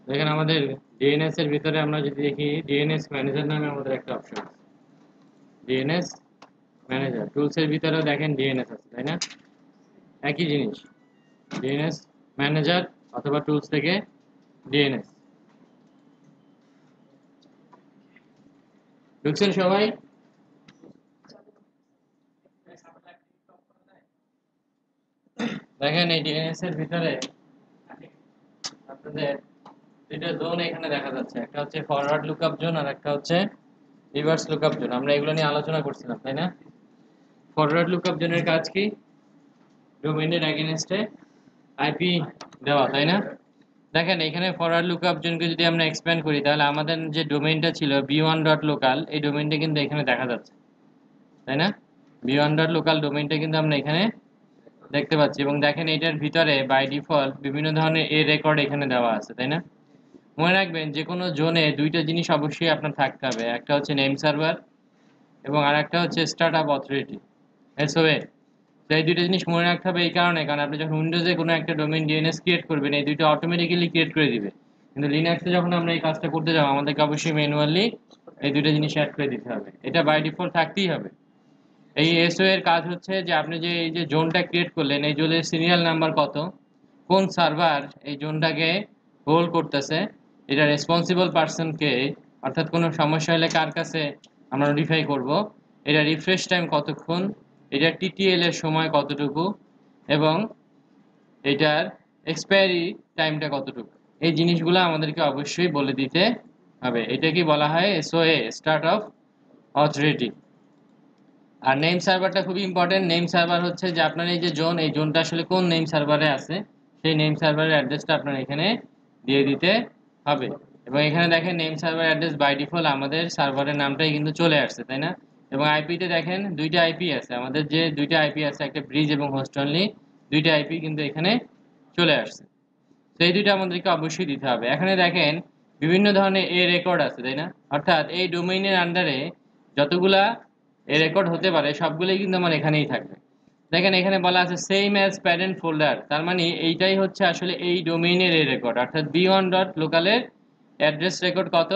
দেখেন আমাদের ডিএনএস এর ভিতরে আমরা যদি দেখি ডিএনএস ম্যানেজার নামে আমাদের একটা অপশন আছে। ডিএনএস ম্যানেজার টুলস এর ভিতরেও দেখেন ডিএনএস আছে, তাই না? একই জিনিস, ডিএনএস ম্যানেজার অথবা টুলস থেকে ডিএনএস। ঢুকছেন সবাই? দেখেন এই ডিএনএস এর ভিতরে আপনাদের দুইটা জোন এখানে দেখা যাচ্ছে, একটা হচ্ছে ফরওয়ার্ড লুকআপ জোন আর একটা হচ্ছে রিভার্স লুকআপ জোন। আমরা এগুলো নিয়ে আলোচনা করছিলাম, তাই না? ফরওয়ার্ড লুকআপ জোনের কাজ কি? ডোমেইনের এগেইনস্টে আইপি দেওয়া, তাই না? দেখেন এখানে ফরওয়ার্ড লুকআপ জোনকে যদি আমরা এক্সপ্যান্ড করি তাহলে আমাদের যে ডোমেইনটা ছিল b1.local, এই ডোমেইনটা কিন্তু এখানে দেখা যাচ্ছে, তাই না? b1.local ডোমেইনটা কিন্তু আমরা এখানে দেখতে পাচ্ছি এবং দেখেন এটার ভিতরে বাই ডিফল্ট বিভিন্ন ধরনের এ রেকর্ড এখানে দেওয়া আছে, তাই না? মনে রাখবেন যে কোনো জোনে দুইটা জিনিস অবশ্যই আপনার থাকতে হবে, একটা হচ্ছে নেম সার্ভার এবং আরেকটা হচ্ছে স্টার্টআপ অথরিটি, এসওএ। তো এই দুইটা জিনিস মনে রাখতে হবে এই কারণে, কারণ আপনি যখন উইন্ডোজে কোনো একটা ডোমেইন ডিএনএস ক্রিয়েট করবেন এই দুইটা অটোমেটিক্যালি ক্রিয়েট করে দিবে, কিন্তু লিনাক্সে যখন আমরা এই কাজটা করতে যাবো আমাদেরকে অবশ্যই ম্যানুয়ালি এই দুইটা জিনিস অ্যাড করে দিতে হবে, এটা বাই ডিফল্ট থাকতেই হবে। এই এসও এর কাজ হচ্ছে যে আপনি যে এই যে জোনটা ক্রিয়েট করলেন এই জোনের সিরিয়াল নাম্বার কত, কোন সার্ভার এই জোনটাকে হোল্ড করতেছে, এটা রেসপন্সিবল পারসনকে, অর্থাৎ কোনো সমস্যা হলে কার কাছে আমরা নোটিফাই করব, এটা রিফ্রেশ টাইম কতক্ষণ, এটা টিটিএল এর সময় কতটুকু এবং এটার এক্সপায়ারি টাইমটা কতটুকু, এই জিনিসগুলো আমাদেরকে অবশ্যই বলে দিতে হবে। এটা কি বলা হয় এসওএ, স্টার্ট অফ অথরিটি। আর নেম সার্ভারটা খুবই ইম্পর্টেন্ট। নেম সার্ভার হচ্ছে যে আপনার এই যে জোন, এই জোনটা আসলে কোন নেম সার্ভারে আছে সেই নেম সার্ভারের অ্যাড্রেসটা আপনার এখানে দিয়ে দিতে হবে। এবং এখানে দেখেন name server address by default আমাদের সার্ভারের নামটাই কিন্তু চলে আসছে, তাই না? এবং আইপিতে দেখেন দুইটা আইপি আছে, আমাদের যে দুইটা আইপি আছে একটা ব্রিজ এবং হোস্ট অনলি, দুইটা আইপি কিন্তু এখানে চলে আসছে। তো এই দুইটা আমাদেরকে অবশ্যই দিতে হবে। এখানে দেখেন বিভিন্ন ধরনের এ রেকর্ড আছে, তাই না? অর্থাৎ এই ডোমেইনের আন্ডারে যতগুলা এ রেকর্ড হতে পারে সবগুলোই কিন্তু আমার এখানেই থাকবে। দেখেন এখানে বলা আছে সেম অ্যাজ প্যারেন্ট ফোল্ডার, তার মানে এইটাই হচ্ছে আসলে এই ডোমেইনের এ রেকর্ড, অর্থাৎ b1.local-এর অ্যাড্রেস রেকর্ড কত,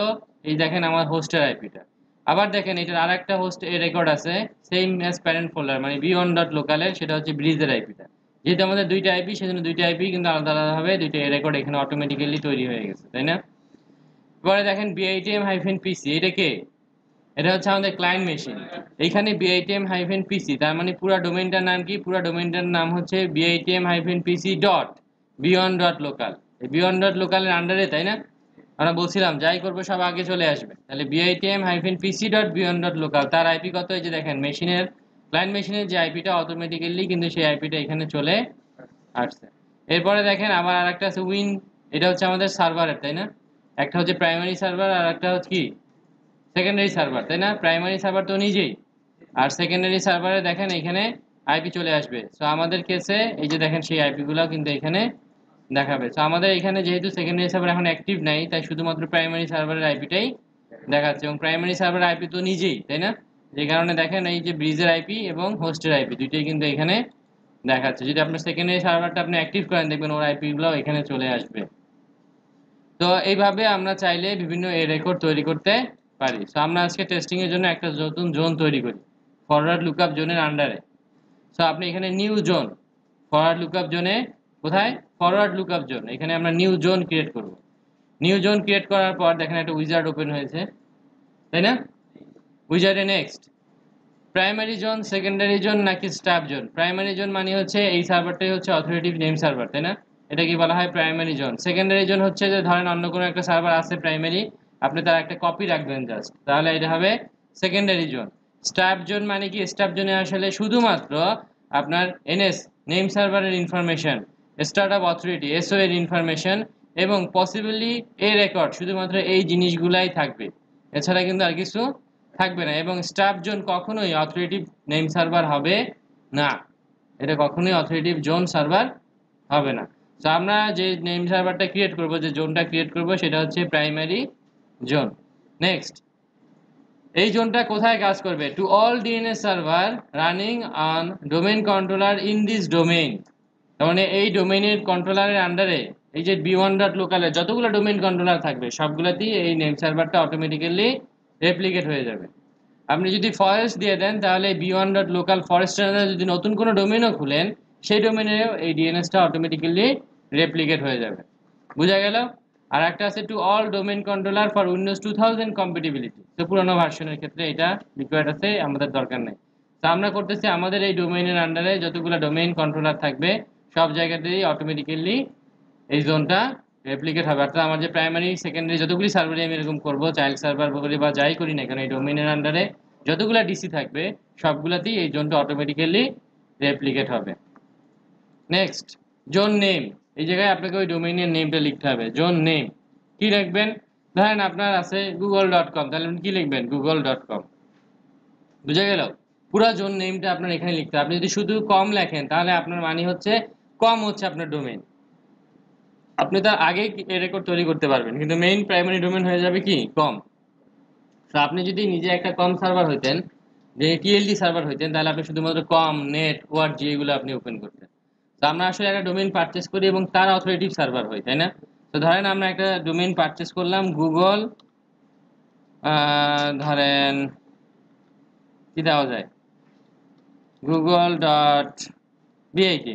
এই দেখেন আমার হোস্টের আইপিটা। আবার দেখেন এটার আরেকটা হোস্ট এ রেকর্ড আছে সেম অ্যাজ প্যারেন্ট ফোল্ডার, মানে b1.local-এর, সেটা হচ্ছে ব্রিজের আইপিটা। যেহেতু আমাদের দুইটা আইপি সেজন্য দুইটা আইপি কিন্তু আলাদা আলাদা ভাবে দুইটা এ রেকর্ড এখানে অটোমেটিক্যালি তৈরি হয়ে গেছে, তাই না? পরে দেখেন bitm-pc, এটা কে? এটা হচ্ছে আমাদের ক্লায়েন্ট মেশিন। এইখানে bitm-pc তার মানে পুরো ডোমেইনটার নাম কি? পুরো ডোমেইনটার নাম হচ্ছে bitm-pc ডট b1.local। এই b1.local এর আন্ডারে, তাই না? আমরা বলছিলাম যাই করবো সব আগে চলে আসবে, তাহলে bitm-pc ডট b1.local, তার আইপি কত? এই যে দেখেন মেশিনের, ক্লায়েন্ট মেশিনের যে আইপিটা অটোমেটিক্যালি কিন্তু সেই আইপিটা এখানে চলে আসছে। এরপরে দেখেন আবার আরেকটা আছে উইন, এটা হচ্ছে আমাদের সার্ভারের, তাই না? একটা হচ্ছে প্রাইমারি সার্ভার আর একটা হচ্ছে কি সেকেন্ডারি সার্ভার, তাই না? প্রাইমারি সার্ভার তো নিজেই, আর সেকেন্ডারি সার্ভারে দেখেন এখানে আইপি চলে আসবে। সো আমাদের কেসে এই যে দেখেন সেই আইপি গুলো কিন্তু এখানে দেখাবে। সো আমাদের এখানে যেহেতু সেকেন্ডারি সার্ভার এখন অ্যাক্টিভ নাই তাই শুধুমাত্র প্রাইমারি সার্ভারের আইপিটাই দেখাচ্ছে, এবং প্রাইমারি সার্ভারের আইপি তো নিজেই, তাই না? যে কারণে দেখেন এই যে ব্রিজের আইপি এবং হোস্টের আইপি দুইটাই কিন্তু এখানে দেখাচ্ছে। যদি আপনার সেকেন্ডারি সার্ভারটা আপনি অ্যাক্টিভ করেন দেখবেন ওর আইপি গুলো এখানে চলে আসবে। তো এইভাবে আমরা চাইলে বিভিন্ন এ রেকর্ড তৈরি করতে পারি। সো আমরা আজকে টেস্টিং এর জন্য একটা নতুন জোন তৈরি করি ফরওয়ার্ড লুকআপ জোনের আন্ডারে। সো আপনি এখানে নিউ জোন, ফরওয়ার্ড লুকআপ জোনে, কোথায়? ফরওয়ার্ড লুকআপ জোন, এখানে আমরা নিউ জোন ক্রিয়েট করব। নিউ জোন ক্রিয়েট করার পর দেখেন একটা উইজার্ড ওপেন হয়েছে, তাই না? উইজার্ডে next primary zone, secondary zone নাকি স্টাফ জোন। প্রাইমারি জোন মানে হচ্ছে এই সার্ভারটাই হচ্ছে অথরিটিভ নেম সার্ভার, তাই না? এটা কি বলা হয় প্রাইমারি জোন। সেকেন্ডারি জোন হচ্ছে যে ধরেন অন্য কোনো একটা সার্ভার আছে প্রাইমারি, আপনি তার একটা কপি রাখবেন জাস্ট, তাহলে এটা হবে সেকেন্ডারি জোন। স্টাফ জোন মানে কি? স্টাফ জোনে আসলে শুধুমাত্র আপনার এনএস নেম সার্ভারের ইনফরমেশন, স্টার্টআপ অথরিটি এসও এর ইনফরমেশন এবং পসিবলি এ রেকর্ড, শুধুমাত্র এই জিনিসগুলাই থাকবে, এছাড়া কিন্তু আর কিছু থাকবে না। এবং স্টাফ জোন কখনোই অথরিটিভ নেম সার্ভার হবে না, এটা কখনোই অথরিটিভ জোন সার্ভার হবে না। তো আমরা যে নেম সার্ভারটা ক্রিয়েট করব, যে জোনটা ক্রিয়েট করব সেটা হচ্ছে প্রাইমারি জোন। নেক্সট এই জোনটা কোথায় কাজ করবে? To all DNS server running on domain controller in this domain, তার মানে এই ডোমেইনের কন্ট্রোলারের আন্ডারে এই যে b1.local এর যতগুলো ডোমেইন কন্ট্রোলার থাকবে সবগুলোতেই এই নেম সার্ভারটা অটোমেটিক্যালি রেপ্লিকেট হয়ে যাবে। আপনি যদি ফরেস্ট দিয়ে দেন তাহলে b1.local ফরেস্টের যদি নতুন কোনো ডোমেইনও খুলেন সেই ডোমেইনেও এই ডিএনএসটা অটোমেটিক্যালি রেপ্লিকেট হয়ে যাবে। বুঝা গেল? আর একটা আছে to all domain controller for Windows 2000 compatibility. তো পুরনো ভার্সনের ক্ষেত্রে এটা রিকোয়ার্ড আছে, আমাদের দরকার নেই। তো আমরা করতেছি আমাদের এই ডোমেইনের আন্ডারে যতগুলো ডোমেইন কন্ট্রোলার থাকবে সব জায়গাতেই অটোমেটিক্যালি এই জোনটা রেপ্লিকেট হবে। অর্থাৎ আমার যে প্রাইমারি সেকেন্ডারি যতগুলি সার্ভারে আমি এরকম করবো, চাইল্ড সার্ভার বলি বা যাই করি না কেন, এই ডোমেইনের আন্ডারে যতগুলো ডিসি থাকবে সবগুলাতেই এই জোনটা অটোমেটিক্যালি রেপ্লিকেট হবে। Next, zone name. এই জায়গায় আপনাকে ওই ডোমেইনের নেমটা লিখতে হবে। জোন নেম কি লিখবেন? ধরেন আপনার আছে google.com, তাহলে আপনি কি লিখবেন? google.com। বুঝা গেল? পুরো জোন নেমটা আপনার এখানে লিখতে হবে। আপনি যদি শুধু কম লেখেন তাহলে আপনার মানে হচ্ছে কম হচ্ছে আপনার ডোমেইন, আপনি তার আগে রেকর্ড তৈরি করতে পারবেন, কিন্তু মেইন প্রাইমারি ডোমেইন হয়ে যাবে কি কম। তো আপনি যদি নিজে একটা কম সার্ভার হইতেন, যে টিএলডি সার্ভার হইতেন, তাহলে আপনি শুধুমাত্র কম নেট ওয়ার্ড এগুলো আপনি ওপেন করতেন। তো আমরা আসলে একটা ডোমেইন পারচেজ করি এবং তার অথরিটেটিভ সার্ভার হয়, তাই না? তো ধরেন আমরা একটা ডোমেইন পারচেজ করলাম গুগল, ধরেন কি দেওয়া যায়, google.bit।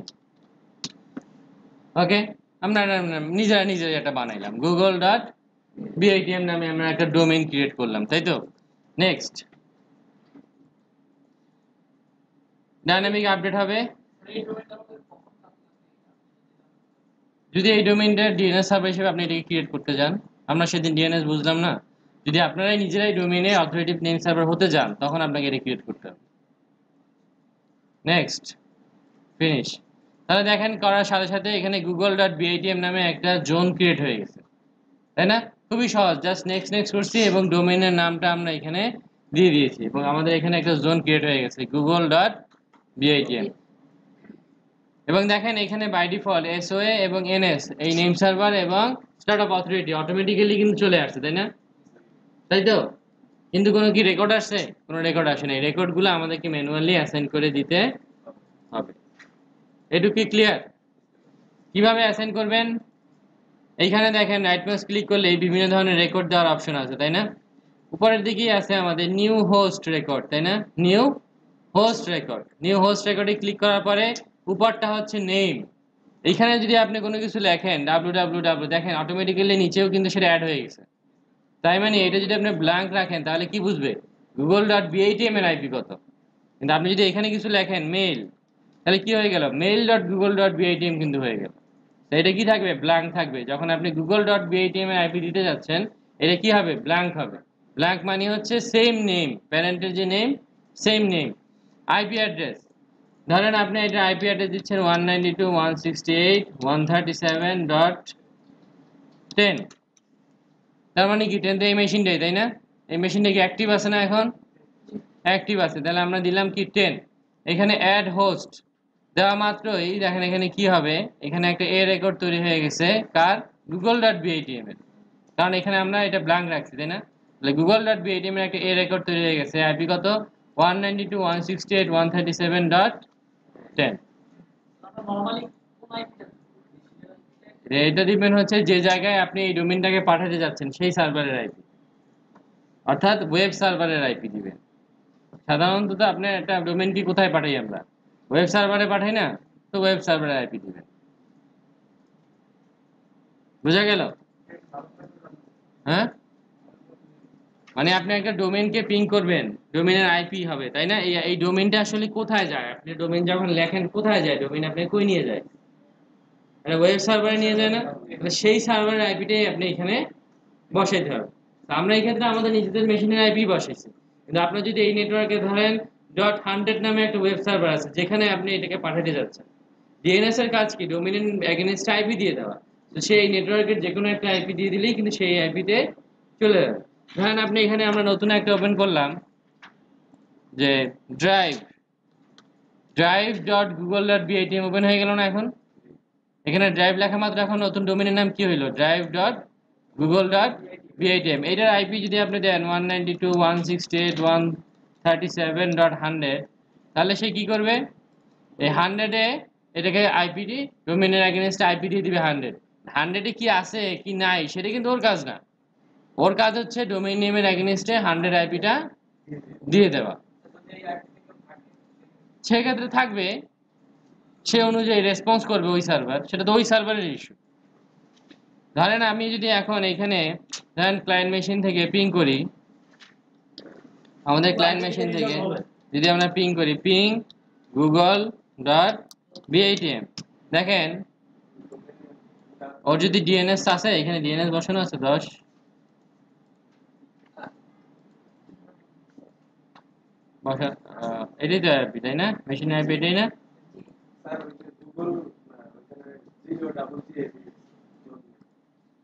ওকে, আমরা নিজেরা নিজেরা এটা বানাইলাম google.bitm নামে আমরা একটা ডোমেইন ক্রিয়েট করলাম, তাই তো? নেক্সট, ডাইনামিক আপডেট হবে। যদি এই ডোমেইনটা ডিএনএস সার্ভার হিসেবে আপনি এটাকে ক্রিয়েট করতে চান, আমরা সেদিন ডিএনএস বুঝলাম না, যদি আপনারাই নিজেরাই ডোমেইনে অথরিটেটিভ নেম সার্ভার হতে চান তখন আপনাকে এটা ক্রিয়েট করতে হবে। Next, finish. তাহলে দেখেন করার সাথে সাথে এখানে google.bitm নামে একটা জোন ক্রিয়েট হয়ে গেছে, তাই না? খুবই সহজ, জাস্ট নেক্সট নেক্সট করছি এবং ডোমেইনের নামটা আমরা এখানে দিয়ে দিয়েছি এবং আমাদের এখানে একটা জোন ক্রিয়েট হয়ে গেছে google.bitm। এবং দেখেন এখানে বাই ডিফল্ট এসওএ এবং এনএস এই নেম সার্ভার এবং স্টার্টআপ অথরিটি অটোমেটিক্যালি কিন্তু চলে আসছে, তাই না? তাই তো? কিন্তু কোনো কি রেকর্ড আসছে? কোনো রেকর্ড আসে নাই। রেকর্ডগুলো আমাদেরকে ম্যানুয়ালি অ্যাসাইন করে দিতে হবে। এটুকু কি ক্লিয়ার? কিভাবে অ্যাসাইন করবেন? এইখানে দেখেন রাইট মাউস ক্লিক করলে বিভিন্ন ধরনের রেকর্ড দেওয়ার অপশন আছে, তাই না? উপরের দিকেই আছে আমাদের নিউ হোস্ট রেকর্ড, তাই না? New host record, new host রেকর্ডে ক্লিক করার পরে উপরটা হচ্ছে নেম। এইখানে যদি আপনি কোনো কিছু লেখেন www, দেখেন অটোমেটিক্যালি নিচেও কিন্তু সেটা অ্যাড হয়ে গেছে। তাই মানে এটা যদি আপনি ব্ল্যাঙ্ক রাখেন তাহলে কি বুঝবে google.bitm এর আইপি কত। কিন্তু আপনি যদি এখানে কিছু লেখেন মেইল, তাহলে কি হয়ে গেল? mail.google.bitm কিন্তু হয়ে গেল। তো এটা কি থাকবে? ব্ল্যাঙ্ক থাকবে। যখন আপনি google.bitm এর আইপি দিতে যাচ্ছেন এটা কি হবে? ব্ল্যাঙ্ক হবে। ব্ল্যাঙ্ক মানে হচ্ছে সেম নেম, প্যারেন্টের যে name same name. IP address, ধরেন আপনি এটা আইপি অ্যাড্রেস দিচ্ছেন 192.168.137.10, তার মানে কি 10 তো এই মেশিনটাই, তাই না? এই মেশিনটা কি অ্যাক্টিভ আছে না? এখন অ্যাক্টিভ আছে, তাহলে আমরা দিলাম কি 10। এখানে অ্যাড হোস্ট দেওয়া মাত্রই দেখেন এখানে কি হবে, এখানে একটা এ রেকর্ড তৈরি হয়ে গেছে কার? google.bitm এর। কারণ এখানে আমরা এটা ব্ল্যাঙ্ক রাখছি, তাই না? তাহলে google.bitm এর একটা এ রেকর্ড তৈরি হয়ে গেছে। আইপি কত? 192.168.137.10। এটা দিবেন হচ্ছে যে জায়গায় আপনি এই ডোমেইনটাকে পাঠাতে যাচ্ছেন সেই সার্ভারের আইপি, অর্থাৎ ওয়েব সার্ভারের আইপি দিবেন। সাধারণত তো আপনি একটা ডোমেইন কি কোথায় পাঠাই? আমরা ওয়েব সার্ভারে পাঠাই না? তো ওয়েব সার্ভারের আইপি দিবেন। বুঝা গেল? হ্যাঁ, মানে আপনি একটা ডোমেইনকে পিং করবেন, ডোমেইনের আইপি হবে, তাই না? এই ডোমেইনটা আসলে কোথায় যায়? আপনি ডোমেইন যখন লেখেন কোথায় যায় ডোমেইন? আপনি কই নিয়ে যায়? মানে ওয়েব সার্ভারে নিয়ে যায় না? তাহলে সেই সার্ভারের আইপিটাই আপনি এখানে বসাইতে হবে। তো আমরা এই ক্ষেত্রে আমাদের নিজেদের মেশিনের আইপি বসাইছি, কিন্তু আপনার যদি এই নেটওয়ার্কে ধরেন .100 নামে একটা ওয়েব সার্ভার আছে যেখানে আপনি এটাকে পাঠাতে যাচ্ছেন, ডিএনএস এর কাজ কি? ডোমেইন এগেইনস্ট আইপি দিয়ে দেওয়া। তো সেই নেটওয়ার্কের যে কোনো একটা আইপি দিয়ে দিলেই কিন্তু সেই আইপিতে চলে যাবে। ধরেন আপনি এখানে আমরা নতুন একটা ওপেন করলাম যে drive.google.bitm ওপেন হয়ে গেল না? এখন এখানে ড্রাইভ লেখা মাত্র এখন নতুন ডোমেইনের নাম কি হইলো? drive.google.bitm। এটার আইপি যদি আপনি দেন 192.168.137.100, তাহলে সে কি করবে? এই 100-এ এটাকে আইপিডি ডোমেইনের এগেইনস্ট আইপি দিয়ে দিবে 100। 100-এ কি আছে কি নাই সেটা কিন্তু ওর কাজ না। ওর কাজ হচ্ছে ডোমেইন নেমের এগেইনস্টে 100 আইপিটা দিয়ে দেওয়া। সেক্ষেত্রে থাকবে, সে অনুযায়ী রেসপন্স করবে ওই সার্ভার, সেটা তো ওই সার্ভারের ইস্যু। ধরেন আমি যদি এখন এখানে ধরেন ক্লায়েন্ট মেশিন থেকে পিং করি, আমাদের ক্লায়েন্ট মেশিন থেকে যদি আমরা পিং করি পিং google.bitm, দেখেন ওর যদি ডিএনএস আছে, এখানে ডিএনএস বসানো আছে 10, বসা এটাই তো আইপি তাই না, মেশিন আইপি এটাই না?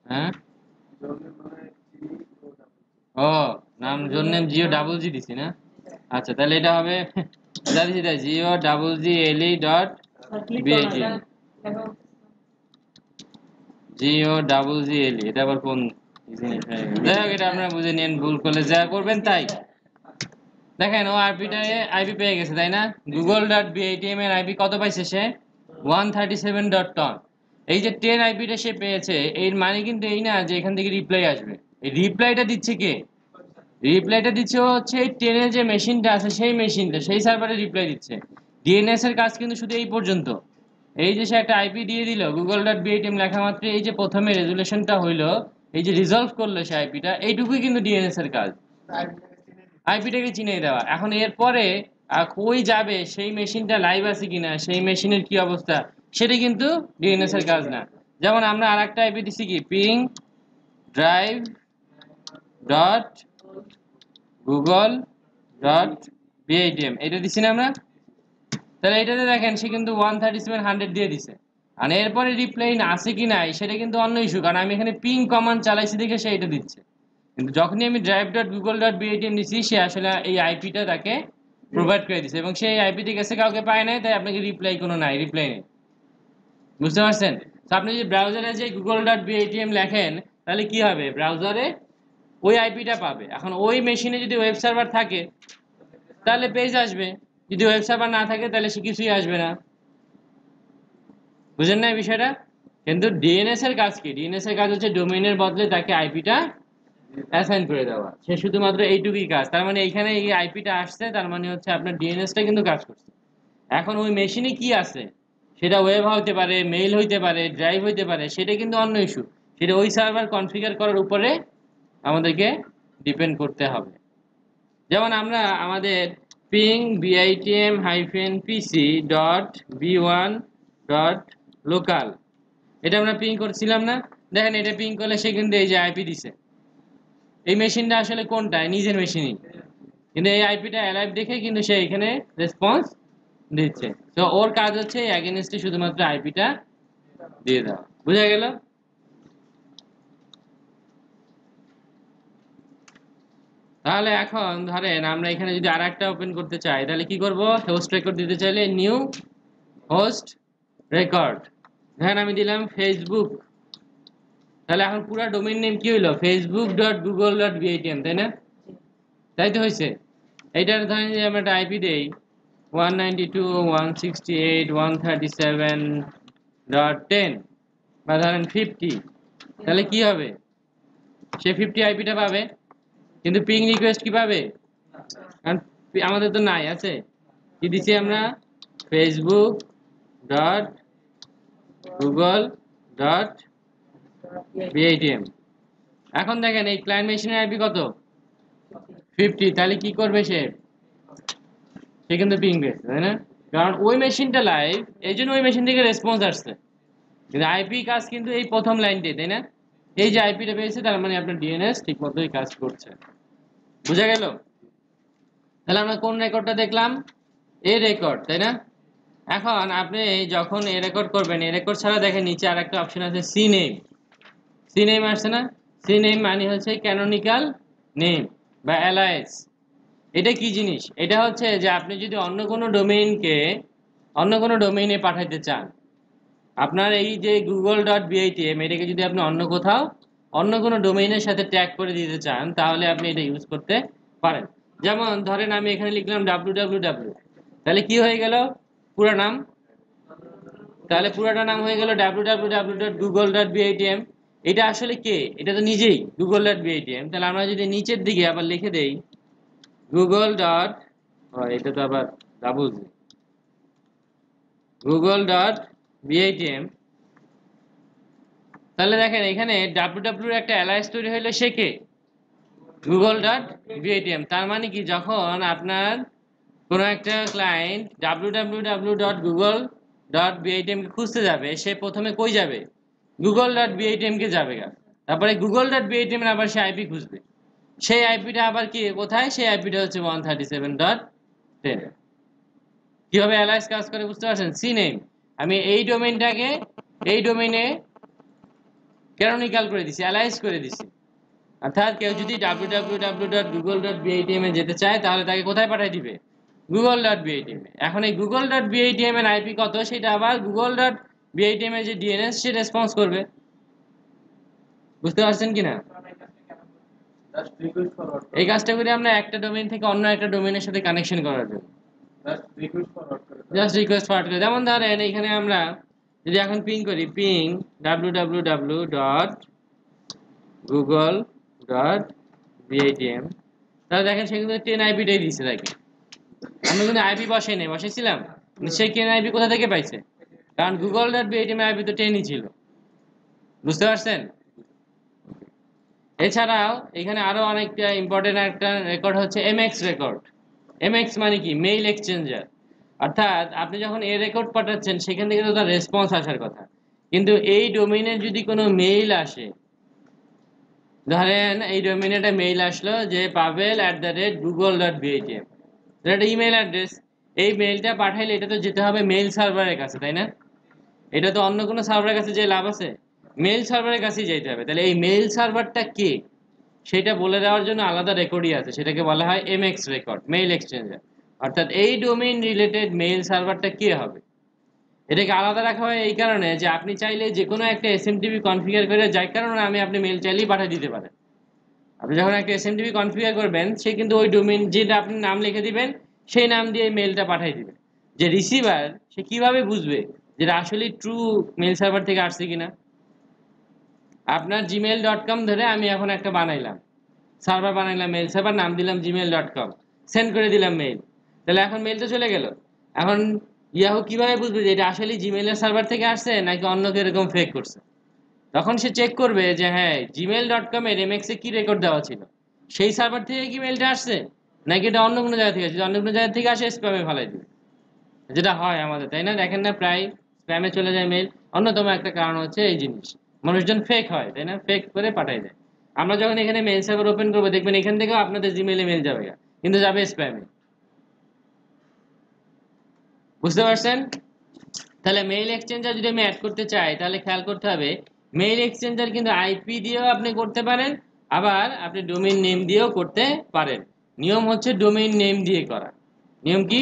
হ্যাঁ, ও নাম জোন নেম জিও ডাবল জি দিছি না? আচ্ছা তাহলে এটা হবে জিও ডাবল জি এলই ডট বিআইটিএম, জিও ডাবল জি এলই, এটা আবার কোন জিনিস? যাই হোক, এটা আপনারা বুঝে নিন, ভুল করলে যা করবেন তাই। দেখেন ও আইপিটা আইপি পেয়ে গেছে তাই না? google.bitm এর আইপি কত পাইছে সে? 137.10। এই যে 10 আইপিটা সে পেয়েছে, এর মানে কিন্তু এই না যে এখান থেকে রিপ্লাই আসবে। এই রিপ্লাইটা দিচ্ছে কে? রিপ্লাইটা দিচ্ছে হচ্ছে এই 10 এর যে মেশিনটা আছে সেই মেশিনটা, সেই সার্ভারে রিপ্লাই দিচ্ছে। ডিএনএস এর কাজ কিন্তু শুধু এই পর্যন্ত। এই যে সে একটা আইপি দিয়ে দিল, google.bitm লেখা মাত্র এই যে প্রথমে রেজুলেশনটা হইলো, এই যে রিজলভ করলো সে আইপিটা, এইটুকুই কিন্তু ডিএনএস এর কাজ, আইপিটাকে চিনে দেওয়া। এখন এরপরে কই যাবে, সেই মেশিনটা লাইভ আছে কিনা, সেই মেশিনের কি অবস্থা, সেটা কিন্তু ডিএনএস এর কাজ না। যেমন আমরা আরেকটা আইপি দিছি কি, ping drive dot Google dot BITM, এটা দিছি না আমরা? তাহলে এটাতে দেখেন সে কিন্তু 137 দিয়ে দিছে। আর এরপরে রিপ্লাই আছে কি নাই সেটা কিন্তু অন্য ইস্যু, কারণ আমি এখানে পিং কমান্ড চালাইছি দেখে সে এটা দিচ্ছে। কিন্তু যখনই আমি drive dot Google dot BITM দিছি, সে আসলে এই আইপিটা তাকে প্রোভাইড করে দিছে, এবং সেই আইপিতে গেছে কাউকে পায় নাই, তাই আপনাকে রিপ্লাই কোনো নাই, রিপ্লাই নেই। বুঝতে পারছেন? তো আপনি যদি ব্রাউজারে যে গুগল ডট বিআইটিএম লেখেন, তাহলে কি হবে, ব্রাউজারে ওই আইপিটা পাবে। এখন ওই মেশিনে যদি ওয়েব সার্ভার থাকে তাহলে পেজ আসবে, যদি ওয়েব সার্ভার না থাকে তাহলে সে কিছুই আসবে না। বুঝেন না এই বিষয়টা? কিন্তু ডিএনএস এর কাজ কি? ডিএনএস এর কাজ হচ্ছে ডোমেইনের বদলে তাকে আইপিটা অ্যাসাইন করে দেওয়া। সে শুধুমাত্র এইটুকুই কাজ। তার মানে এইখানে এই আইপিটা আসছে, তার মানে হচ্ছে আপনার ডিএনএসটা কিন্তু কাজ করছে। এখন ওই মেশিনে কি আছে, সেটা ওয়েব হইতে পারে, মেইল হইতে পারে, ড্রাইভ হইতে পারে, সেটা কিন্তু অন্য ইস্যু। সেটা ওই সার্ভার কনফিগার করার উপরে আমাদেরকে ডিপেন্ড করতে হবে। যেমন আমরা আমাদের ping bitm pc dot b1 dot local, এটা আমরা পিং করছিলাম না? দেখেন এটা পিং করলে সে কিন্তু এই যে আইপি দিছে, এই মেশিনটা আসলে কোনটা, নিজের মেশিনই, কিন্তু এই আইপিটা অ্যালাইভ দেখে কিন্তু সে এখানে রেসপন্স দিচ্ছে। তো ওর কাজ হচ্ছে এগেইনস্টে শুধুমাত্র আইপিটা দিয়ে দেওয়া। বুঝা গেল? তাহলে এখন ধরেন আমরা এখানে যদি আরেকটা ওপেন করতে চাই, তাহলে কি করব? হোস্ট রেকর্ড দিতে চাইলে নিউ হোস্ট রেকর্ড, ধরেন আমি দিলাম ফেসবুক। তাহলে এখন পুরো ডোমেইন নেম কি হইলো? facebook.google.bitm, তাই না? তাই তো হয়েছে। এইটার ধরেন যে আমরা একটা আইপি দেই 192.168.137.10 বা ধরেন 50, তাহলে কি হবে? সে 50 আইপিটা পাবে, কিন্তু পিং রিকোয়েস্ট কি পাবে? কারণ আমাদের তো নাই, আছে কি দিছি আমরা? Facebook dot Google dot BITM. এখন দেখেন এই ক্লায়েন্ট মেশিনের আইপি কত? 50। তাহলে কি করবে সে? সে কিন্তু পিং পেয়েছে, তাই না? কারণ ওই মেশিনটা লাইভ, এই জন্য ওই মেশিন থেকে রেসপন্স আসছে। কিন্তু আইপি কাজ কিন্তু এই প্রথম লাইনটাই, তাই না? এই যে আইপিটা পেয়েছে, তার মানে আপনার ডিএনএস ঠিক মতোই কাজ করছে। বুঝা গেল? তাহলে আমরা কোন রেকর্ডটা দেখলাম? এ রেকর্ড, তাই না? এখন আপনি যখন এ রেকর্ড করবেন, এ রেকর্ড ছাড়া দেখেন নিচে আর একটা অপশন আছে, সি নেম। সি নেম আসছে না? সি নেম মানে হচ্ছে ক্যানোনিক্যাল নেম বা অ্যালায়েন্স। এটা কি জিনিস? এটা হচ্ছে যে আপনি যদি অন্য কোনো ডোমেইনে পাঠাইতে চান, আপনার এই যে google.bitm এটাকে যদি আপনি অন্য কোথাও অন্য কোনো ডোমেইনের সাথে ট্যাগ করে দিতে চান, তাহলে আপনি এটা ইউজ করতে পারেন। যেমন ধরেন আমি এখানে লিখলাম www, তাহলে কি হয়ে গেল? পুরো নাম তাহলে পুরোটা নাম হয়ে গেল www.google.batm। এটা আসলে কে? এটা তো নিজেই google.batm। তাহলে আমরা যদি নিচের দিকে আবার লিখে দেই গুগল ডট, এটা তো আবার ডাবল google.batm, তাহলে দেখেন এখানে www একটা অ্যালায়েন্স তৈরি হলো, সে কে? google.batm। তার মানে কি, যখন আপনার কোনো একটা ক্লায়েন্ট www.google.batm কে খুঁজতে যাবে, সে প্রথমে কই যাবে? google.batm কে যাবে, তারপরে google.batm এর আবার সে আইপি খুঁজবে। সেই আইপিটা আবার কি কোথায়? সেই আইপিটা হচ্ছে 137.10। কিভাবে অ্যালায়েন্স কাজ করে বুঝতে পারছেন? সিনেম, আমি এই ডোমেইনটাকে এই ডোমেইনে ক্যানোনিকাল করে দিছি, অ্যালায়েন্স করে দিছি। অর্থাৎ কেউ যদি www.google.batm এ যেতে চায় তাহলে তাকে কোথায় পাঠিয়ে দিবে? google.batm এ। এখন এই google.batm এর আইপি কত সেটা আবার google.batm এর যে ডিএনএস সে রেসপন্স করবে। বুঝতে পারছেন কিনা? এই কাজটা করি আমরা একটা ডোমেইন থেকে অন্য একটা ডোমেইনের সাথে কানেকশন করার জন্য। জাস্ট রিকোয়েস্ট ফরওয়ার্ড করে। যেমন ধরেন এখানে আমরা যদি এখন পিং করি, পিং www.google.batm, তাহলে দেখেন সে কিন্তু 10 আইপিটাই দিচ্ছে তাকে। আমরা কিন্তু আইপি বসাই নাই, বসাইছিলাম? সে 10 আইপি কোথা থেকে পাইছে? কারণ google.batm আইপি তো 10ই ছিল। বুঝতে পারছেন? এছাড়াও এখানে আরো অনেকটা ইম্পর্টেন্ট একটা রেকর্ড হচ্ছে এমএক্স রেকর্ড। এমএক্স মানে কি? Mail exchanger. অর্থাৎ আপনি যখন এ রেকর্ড পাঠাচ্ছেন সেখান থেকে তো তার রেসপন্স আসার কথা, কিন্তু এই ডোমেইনে যদি কোনো মেইল আসে, ধরেন এই ডোমেইনে একটা মেইল আসলো যে pavel@google.batm, এটা ইমেল অ্যাড্রেস। এই মেইলটা পাঠাইলে এটা তো যেতে হবে মেইল সার্ভারের কাছে, তাই না? এটা তো অন্য কোনো সার্ভারের কাছে যে লাভ আছে? মেইল সার্ভারের কাছেই যেতে হবে। তাহলে এই মেইল সার্ভারটা কে সেটা বলে দেওয়ার জন্য আলাদা রেকর্ডই আছে, সেটাকে বলা হয় এমএক্স রেকর্ড, মেইল এক্সচেঞ্জার। অর্থাৎ এই ডোমেইন রিলেটেড মেইল সার্ভারটা কে হবে, এটাকে আলাদা রাখা হয় এই কারণে যে আপনি চাইলে যে কোনো একটা এসএমটিপি কনফিগার করে, যার কারণে আপনি মেইল চাইলেই পাঠিয়ে দিতে পারেন। আপনি যখন একটা এসএমটিপি কনফিগার করবেন, সে কিন্তু ওই ডোমেইন যেটা আপনি নাম লিখে দিবেন সেই নাম দিয়ে মেইলটা পাঠিয়ে দিবে। যে রিসিভার সে কিভাবে বুঝবে যেটা আসলে ট্রু মেইল সার্ভার থেকে আসছে কিনা? আপনার gmail.com ধরে আমি এখন একটা বানাইলাম, সার্ভার বানাইলাম, মেইল সার্ভার, নাম দিলাম gmail.com, সেন্ড করে দিলাম মেইল। তাহলে এখন মেইল তো চলে গেল। এখন ইয়াহু কিভাবে বুঝবে যে এটা আসলে জিমেইলের সার্ভার থেকে আসছে নাকি অন্য কেউ এরকম ফেক করছে? তখন সে চেক করবে যে হ্যাঁ, gmail.com এর এমএক্স এ কি রেকর্ড দেওয়া ছিল, সেই সার্ভার থেকে কি মেইলটা আসছে, নাকি এটা অন্য কোনো জায়গা থেকে আসছে। অন্য কোনো জায়গা থেকে আসে স্প্যামে ফেলাই দিবে, যেটা হয় আমাদের, তাই না? দেখেন না প্রায় স্প্যামে চলে যায় মেইল। অন্যতম একটা কারণ হচ্ছে এই জিনিস, মানুষজন ফেক হয়, তাই না? ফেক করে পাঠাই দেয়। আমরা যখন এখানে মেইল সার্ভার ওপেন করবো দেখবেন এখান থেকেও আপনাদের জিমেইলে মেইল যাবে, কিন্তু যাবে স্প্যামে। বুঝতে পারছেন? তাহলে মেইল এক্সচেঞ্জার যদি আমি অ্যাড করতে চাই তাহলে খেয়াল করতে হবে, মেইল এক্সচেঞ্জার কিন্তু আইপি দিয়েও আপনি করতে পারেন, আবার আপনি ডোমেইন নেম দিয়েও করতে পারেন। নিয়ম হচ্ছে ডোমেইন নেম দিয়ে করা। নিয়ম কি?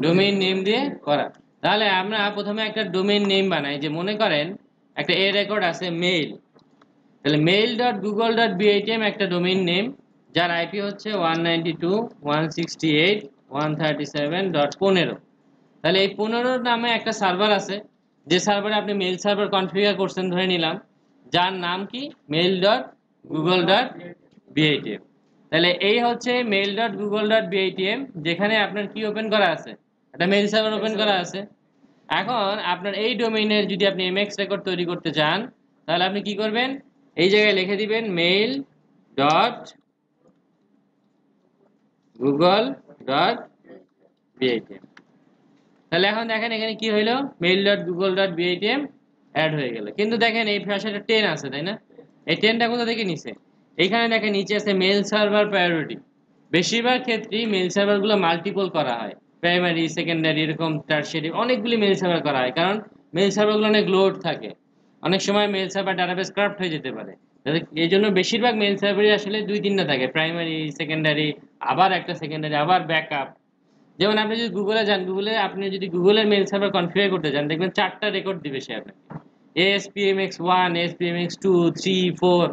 ডোমেইন নেম দিয়ে করা। তাহলে আমরা প্রথমে একটা ডোমেইন নেম বানাই, যে মনে করেন একটা এ রেকর্ড আছে মেইল, তাহলে mail.google.batm একটা ডোমেইন নেম, যার আইপি হচ্ছে 192.168.137.15। তাহলে এই 15 নামে একটা সার্ভার আছে, যে সার্ভারে আপনি মেইল সার্ভার কনফিগার করছেন ধরে নিলাম, যার নাম কি mail.google.batm। তাহলে এই হচ্ছে mail.google.batm, যেখানে আপনার কি ওপেন করা আছে? একটা মেইল সার্ভার ওপেন করা আছে। এখন আপনার এই ডোমেইনের যদি আপনি এমএক্স রেকর্ড তৈরি করতে চান তাহলে আপনি কি করবেন? এই জায়গায় লিখে দিবেন mail.google.batm। তাহলে এখন দেখেন এখানে কি হইলো, mail.google.batm অ্যাড হয়ে গেল। কিন্তু দেখেন এই ভাষাটা 10 আছে, তাই না? এই 10টা কোথা থেকে নিছে? এখানে দেখেন নিচে আছে মেল সার্ভার প্রায়োরিটি। বেশিরভাগ ক্ষেত্রেই মেল সার্ভারগুলো মাল্টিপল করা হয়, প্রাইমারি, সেকেন্ডারি, এরকম টারশিয়ারি অনেকগুলি মেল সার্ভার করা হয়, কারণ মেল সার্ভারগুলো অনেক লোড থাকে। অনেক সময় মেল সার্ভার ডাটাবেস ক্রাপ্ট হয়ে যেতে পারে। এই জন্য বেশিরভাগ মেল সার্ভারই আসলে 2-3টা থাকে, প্রাইমারি, সেকেন্ডারি, আবার একটা সেকেন্ডারি, আবার ব্যাকআপ। যেমন আপনি যদি গুগলে যান, গুগলে আপনি যদি গুগলের মেল সার্ভার কনফিগার করতে যান দেখবেন 4টা রেকর্ড দিবে সে আপনাকে, ASPMX1, ASPMX2, 3, 4,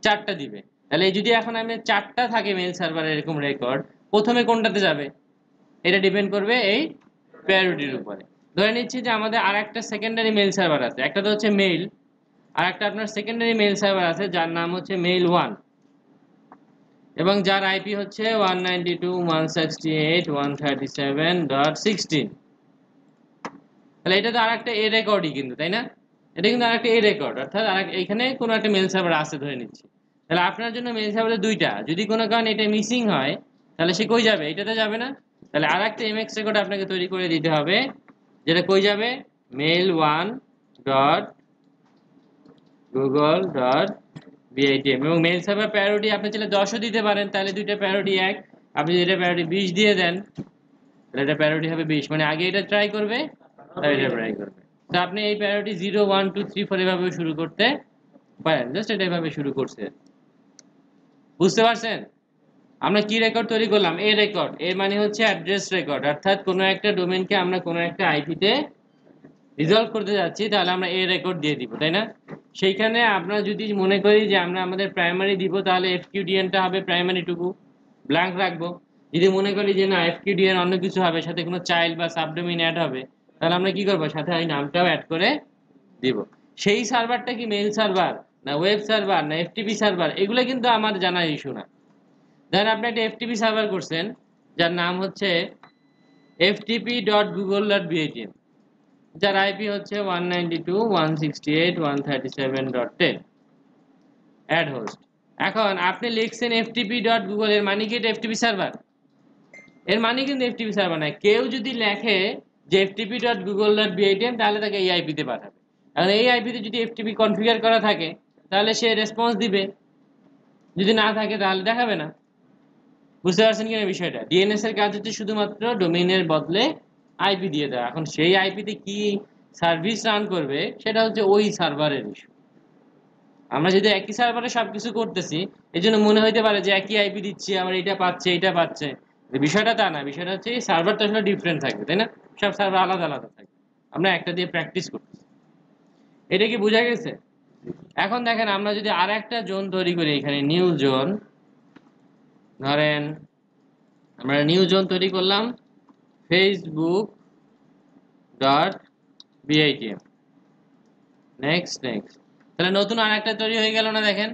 4টা দিবে। তাহলে যদি এখন আমি 4টা থাকে মেল সার্ভারে এরকম রেকর্ড, প্রথমে কোনটাতে যাবে? এটা ডিপেন্ড করবে এই প্রায়োরিটির উপরে। ধরে নিচ্ছি যে আমাদের আর একটা সেকেন্ডারি মেইল সার্ভার আছে, একটা তো হচ্ছে মেইল, আর একটা আপনার সেকেন্ডারি মেইল সার্ভার আছে যার নাম হচ্ছে মেইল 1 এবং যার আইপি হচ্ছে 192.168.137.16। তাহলে এটা তো আরেকটা এ রেকর্ডই কিন্তু, তাই না? এটা কিন্তু আরেকটা এ রেকর্ড, অর্থাৎ এইখানে কোনো একটা মেইল সার্ভার আছে ধরে নিচ্ছি। তাহলে আপনার জন্য মেইল সার্ভারে দুইটা, যদি কোনো কারণে এটা মিসিং হয় তাহলে সে কই যাবে? এটাতে যাবে না? তাহলে আরেকটা এমএক্স রেকর্ড আপনাকে তৈরি করে দিতে হবে, যেটা কই যাবে? Mail 1 dot Google dot BITM. এবং মেইল সার্ভার প্যারোডি আপনি চাইলে 10ও দিতে পারেন, তাহলে দুইটা প্যারোডি এক। আপনি যদি এটা প্যারোডি 20 দিয়ে দেন তাহলে এটা প্যারোডি হবে 20, মানে আগে এটা ট্রাই করবে তারপর এটা ট্রাই করবে। তো আপনি এই প্যারোডি 0 1 2 3 4 এভাবে শুরু করতে পারেন, জাস্ট এটা এভাবে শুরু করছে। বুঝতে পারছেন? আমরা কি রেকর্ড তৈরি করলাম? এ রেকর্ড। এর মানে হচ্ছে অ্যাড্রেস রেকর্ড, অর্থাৎ কোনো একটা ডোমেইনকে আমরা কোনো একটা আইপিতে রিজলভ করতে যাচ্ছি, তাহলে আমরা এ রেকর্ড দিয়ে দিব, তাই না? সেইখানে আমরা যদি মনে করি যে আমরা আমাদের প্রাইমারি দিব, তাহলে এফকিউডিএনটা হবে প্রাইমারি টুকু ব্ল্যাঙ্ক রাখবো। যদি মনে করি যে না এফকিউডিএন অন্য কিছু হবে, সাথে কোনো চাইল্ড বা সাবডোমেইন অ্যাড হবে, তাহলে আমরা কি করবো? সাথে ওই নামটাও অ্যাড করে দিব। সেই সার্ভারটা কি মেইল সার্ভার না ওয়েব সার্ভার না এফটিপি সার্ভার, এগুলো কিন্তু আমার জানার ইস্যু না। ধরেন আপনি একটা এফটিপি সার্ভার করছেন যার নাম হচ্ছে ftp.google.bitm, যার আইপি হচ্ছে 192.168.137.10 অ্যাড হোস্ট। এখন আপনি লিখছেন ftp.google, এর মানে কি এটা এফটিপি সার্ভার? এর মানে কিন্তু এফটিপি সার্ভার না। কেউ যদি লেখে যে ftp.google.bitm তাহলে তাকে এই আইপিতে পাঠাবে। এখন এই আইপিতে যদি এফটিপি কনফিগার করা থাকে তাহলে সে রেসপন্স দিবে, যদি না থাকে তাহলে দেখাবে না। বুঝতে পারছেন কিনা বিষয়টা? ডিএনএস এর কাজ হচ্ছে শুধুমাত্র ডোমেইনের বদলে আইপি দিয়ে দেওয়া। এখন সেই আইপিতে কি সার্ভিস রান করবে সেটা হচ্ছে ওই সার্ভারের ইস্যু। আমরা যদি একই সার্ভারে সবকিছু করতেছি, এই জন্য মনে হইতে পারে যে একই আইপি দিচ্ছি আবার এটা পাচ্ছে এটা পাচ্ছে, বিষয়টা তা না। বিষয়টা হচ্ছে এই সার্ভার তো আসলে ডিফারেন্ট থাকবে, তাই না? সব সার্ভার আলাদা আলাদা থাকবে, আমরা একটা দিয়ে প্র্যাকটিস করতেছি। এটা কি বোঝা গেছে? এখন দেখেন আমরা যদি আর একটা জোন তৈরি করি, এখানে নিউ জোন, ধরেন আমরা নিউ জোন তৈরি করলাম Facebook dot BITM. Next next. তাহলে নতুন আর একটা তৈরি হয়ে গেল না? দেখেন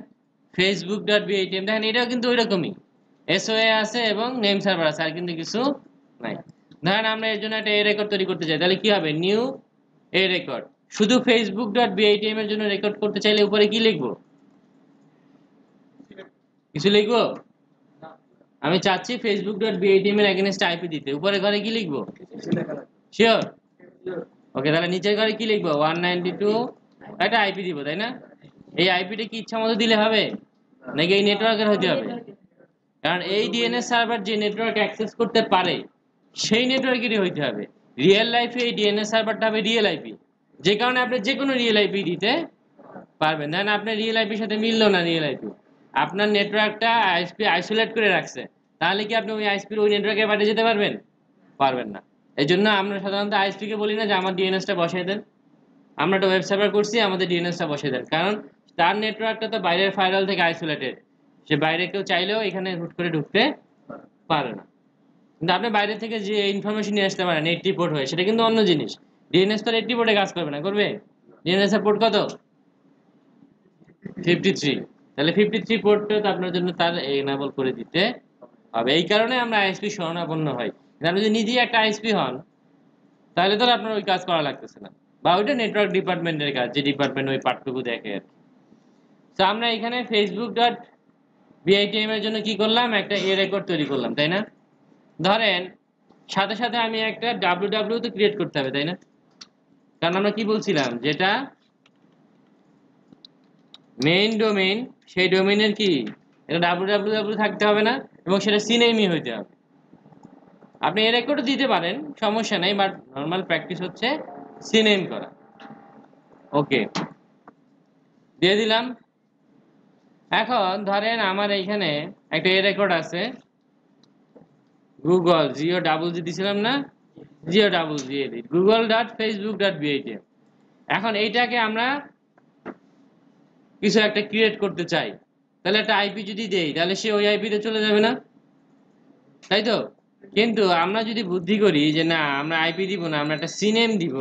ফেসবুক ডট বিআইটিএম, দেখেন এটাও কিন্তু ওই রকমই এসওএ আছে এবং নেম সার্ভার আছে, আর কিন্তু কিছু নাই। ধরেন আমরা এর জন্য একটা এ রেকর্ড তৈরি করতে চাই, তাহলে কি হবে? নিউ এ রেকর্ড। শুধু ফেসবুক ডট বিআইটিএম এর জন্য রেকর্ড করতে চাইলে উপরে কি লিখবো? কিছু লিখবো? আমি চাচ্ছি ফেসবুক ডট বিআইটিএম এর এগেইনস্ট আইপি দিতে, উপরে ঘরে কি লিখবো? শিওর? ওকে, তাহলে নিচের ঘরে কি লিখবো? 192 একটা আইপি দিব, তাই না? এই আইপিটা কি ইচ্ছা মতো দিলে হবে নাকি এই নেটওয়ার্কের হতে হবে? কারণ এই ডিএনএস সার্ভার যে নেটওয়ার্ক অ্যাক্সেস করতে পারে সেই নেটওয়ার্কেরই হইতে হবে। রিয়েল লাইফে এই ডিএনএস সার্ভারটা হবে রিয়েল আইপি, যে কারণে আপনি যে কোনো রিয়েল আইপি দিতে পারবেন। দেন আপনার রিয়েল আইপির সাথে মিললো না রিয়েল আইপি, আপনার নেটওয়ার্কটা আইএসপি আইসোলেট করে রাখছে, তাহলে কি আপনি ওই আইএসপির ওই নেটওয়ার্কে পাঠিয়ে যেতে পারবেন? পারবেন না। এই জন্য আমরা সাধারণত আইএসপিকে বলি না যে আমার ডিএনএসটা বসাই দেন, আমরা একটা ওয়েব সার্ভার করছি আমাদের ডিএনএসটা বসিয়ে দেন, কারণ তার নেটওয়ার্কটা তো বাইরের ফায়ারওয়াল থেকে আইসোলেটেড, সে বাইরে কেউ চাইলেও এখানে হুট করে ঢুকতে পারে না। কিন্তু আপনি বাইরে থেকে যে ইনফরমেশন নিয়ে আসতে পারেন 80 পোর্ট হয়ে, সেটা কিন্তু অন্য জিনিস। ডিএনএস তো 80 পোর্টে কাজ করবে না, করবে? ডিএনএস এর পোর্ট কত? 53। তাহলে 53 পোর্টটা তো আপনার জন্য তার এনাবল করে দিতে হবে। এই কারণে আমরা আইএসপি শরণাপন্ন হই। আপনি যদি নিজেই একটা আইএসপি হন তাহলে তো আপনার ওই কাজ করা লাগতেছে না, বা ওইটা নেটওয়ার্ক ডিপার্টমেন্টের কাজ, যে ডিপার্টমেন্ট ওই পার্টটুকু দেখে আর কি। তো আমরা এখানে ফেসবুক ডট বিআইটিএম এর জন্য কি করলাম? একটা এ রেকর্ড তৈরি করলাম, তাই না? ধরেন সাথে সাথে আমি একটা ডাব্লিউ তো ক্রিয়েট করতে হবে, তাই না? কারণ আমরা কি বলছিলাম, যেটা মেইন ডোমেইন সেই ডোমেইনের কি এটা ডাব্লিউ থাকতে হবে না, এবং সেটা সিনেমই হইতে হবে। আপনি এ রেকর্ড দিতে পারেন, সমস্যা নেই, বাট নর্মাল প্র্যাকটিস হচ্ছে সিনেম করা। ওকে, দিয়ে দিলাম। এখন ধরেন আমার এইখানে একটা এ রেকর্ড আছে গুগল জি দিছিলাম না, Google dot Facebook dot BITM. এখন এইটাকে আমরা কিছু একটা ক্রিয়েট করতে চাই, তাহলে একটা আইপি যদি দেই তাহলে সে ওই আইপিতে চলে যাবে না, তাই তো? কিন্তু আমরা যদি বুদ্ধি করি যে না আমরা আইপি দিব না, আমরা একটা সিনেম দিব,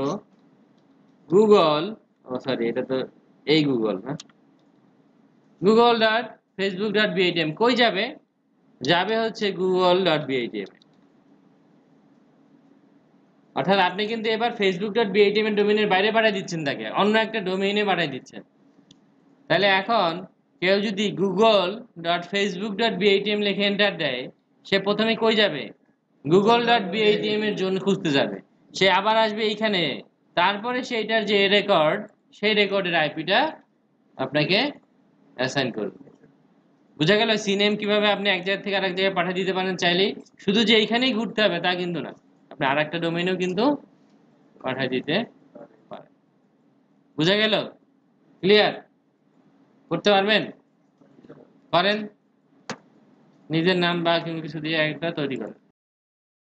গুগল, ও সরি এটা তো এই গুগল না, google.facebook.bitm কই যাবে? যাবে হচ্ছে google.bitm। অর্থাৎ আপনি কিন্তু এবার facebook.bitm এর ডোমেইনের বাইরে পাঠিয়ে দিচ্ছেন, তাকে অন্য একটা ডোমেইনে পাঠিয়ে দিচ্ছেন। তাহলে এখন কেউ যদি google.facebook.bitm লিখে এন্টার দেয়, সে প্রথমে কই যাবে? google.bitm এর জন্য খুঁজতে যাবে। সে আবার আসবে এইখানে, তারপরে সেইটার যে রেকর্ড, সেই রেকর্ডের আইপিটা আপনাকে অ্যাসাইন করবে। বুঝা গেল সিনেম কিভাবে আপনি এক জায়গা থেকে আরেক জায়গায় পাঠিয়ে দিতে পারেন চাইলে? শুধু যে এইখানেই ঘুরতে হবে তা কিন্তু না, আপনি আর একটা ডোমেইনেও কিন্তু পাঠিয়ে দিতে পারেন। বুঝা গেল? ক্লিয়ার? করতে পারবেন? করেন, নিজের নাম বা কোনো কিছু দিয়ে একটা তৈরি করেন।